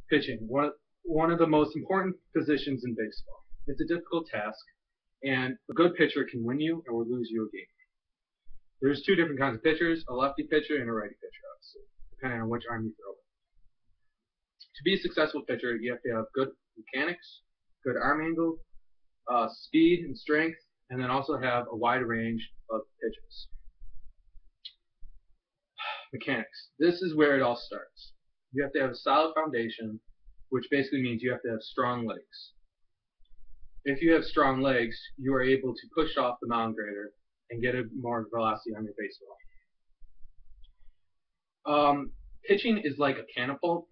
Pitching, one of the most important positions in baseball. It's a difficult task, and a good pitcher can win you or lose you a game. There's two different kinds of pitchers, a lefty pitcher and a righty pitcher, obviously, depending on which arm you throw it. To be a successful pitcher, you have to have good mechanics, good arm angle, speed and strength, and then also have a wide range of pitches. Mechanics. This is where it all starts. You have to have a solid foundation, which basically means you have to have strong legs. If you have strong legs, you are able to push off the mound grader and get a more velocity on your baseball. Pitching is like a catapult.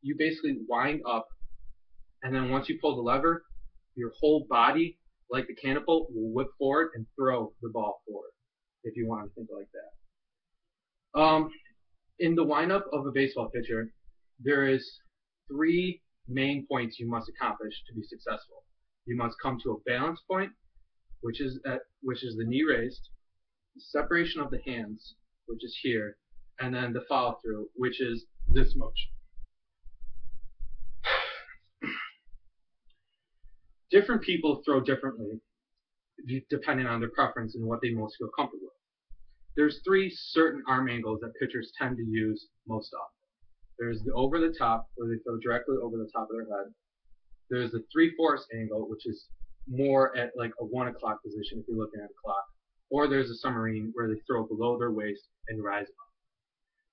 You basically wind up, and then once you pull the lever, your whole body, like the catapult, will whip forward and throw the ball forward, if you want to think like that. In the windup of a baseball pitcher, there is 3 main points you must accomplish to be successful. You must come to a balance point, which is the knee raised, the separation of the hands, which is here, and then the follow through, which is this motion. Different people throw differently, depending on their preference and what they most feel comfortable with. There's 3 certain arm angles that pitchers tend to use most often. There's the over the top, where they throw directly over the top of their head. There's the 3/4 angle, which is more at like a 1 o'clock position if you're looking at a clock. Or there's a submarine, where they throw below their waist and rise up.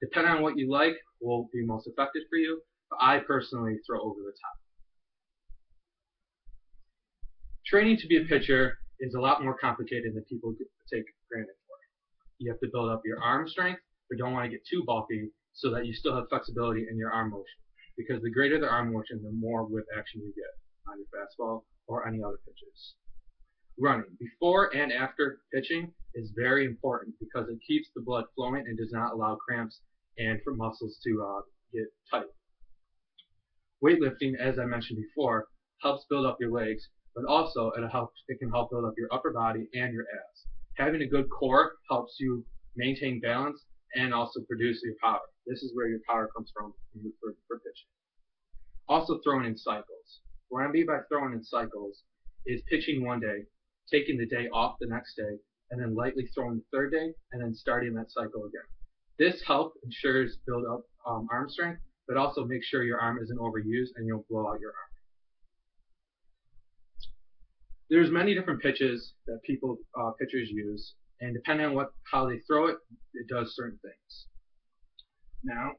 Depending on what you like, will be most effective for you, but I personally throw over the top. Training to be a pitcher is a lot more complicated than people take granted for. You have to build up your arm strength, but don't want to get too bulky so that you still have flexibility in your arm motion. Because the greater the arm motion, the more whip action you get on your fastball or any other pitches. Running before and after pitching is very important because it keeps the blood flowing and does not allow cramps and for muscles to get tight. Weightlifting, as I mentioned before, helps build up your legs, but also it can help build up your upper body and your abs. Having a good core helps you maintain balance and also produce your power. This is where your power comes from for pitching. Also throwing in cycles. What I mean by throwing in cycles is pitching one day, taking the day off the next day, and then lightly throwing the third day, and then starting that cycle again. This help ensures build up arm strength, but also make sure your arm isn't overused and you don't blow out your arm. There's many different pitches that pitchers use, and depending on how they throw it, it does certain things. Now,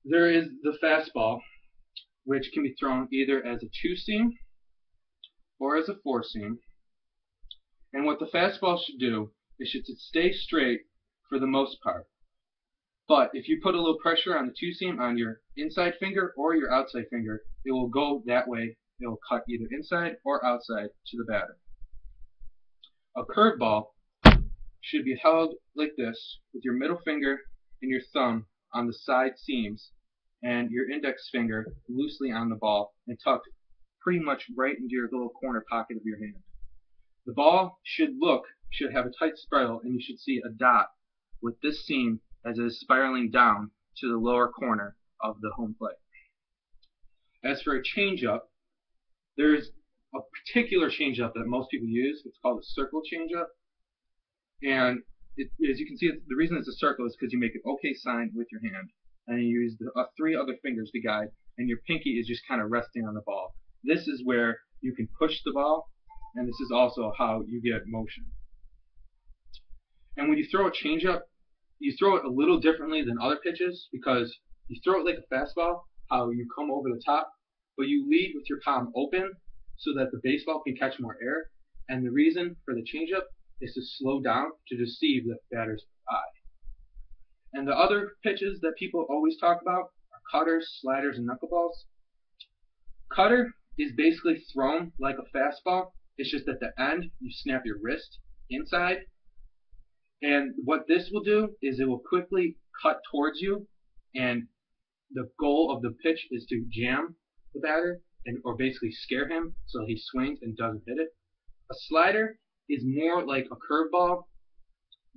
there is the fastball, which can be thrown either as a 2-seam or as a 4-seam. And what the fastball should do is should stay straight for the most part. But if you put a little pressure on the 2-seam on your inside finger or your outside finger, it will go that way. It will cut either inside or outside to the batter. A curveball should be held like this with your middle finger and your thumb on the side seams and your index finger loosely on the ball and tucked pretty much right into your little corner pocket of your hand. The ball should have a tight spiral, and you should see a dot with this seam as it is spiraling down to the lower corner of the home plate. As for a changeup, there's a particular changeup that most people use. It's called a circle changeup. And as you can see, the reason it's a circle is because you make an OK sign with your hand, and you use the 3 other fingers to guide, and your pinky is just kind of resting on the ball. This is where you can push the ball, and this is also how you get motion. And when you throw a changeup, you throw it a little differently than other pitches because you throw it like a fastball, how you come over the top, but you lead with your palm open so that the baseball can catch more air. And the reason for the changeup is to slow down to deceive the batter's eye. And the other pitches that people always talk about are cutters, sliders, and knuckleballs. Cutter is basically thrown like a fastball. It's just at the end you snap your wrist inside. And what this will do is it will quickly cut towards you, and the goal of the pitch is to jam the batter or basically scare him so he swings and doesn't hit it. A slider is more like a curveball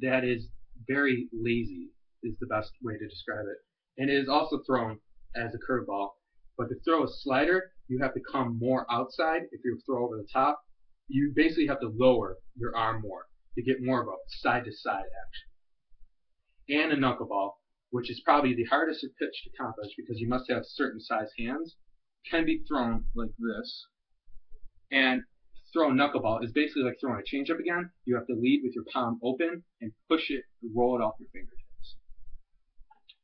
that is very lazy. is the best way to describe it. And it is also thrown as a curveball. But to throw a slider, you have to come more outside. If you throw over the top, you basically have to lower your arm more to get more of a side-to-side action. And a knuckleball, which is probably the hardest pitch to accomplish because you must have certain size hands, can be thrown like this. And throw a knuckleball is basically like throwing a changeup again. You have to lead with your palm open and push it, roll it off your fingertips.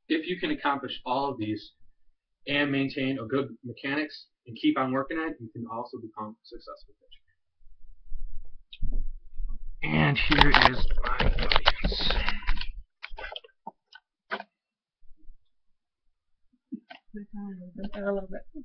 If you can accomplish all of these and maintain a good mechanics and keep on working at it, you can also become a successful pitcher. And here is my audience. A little bit.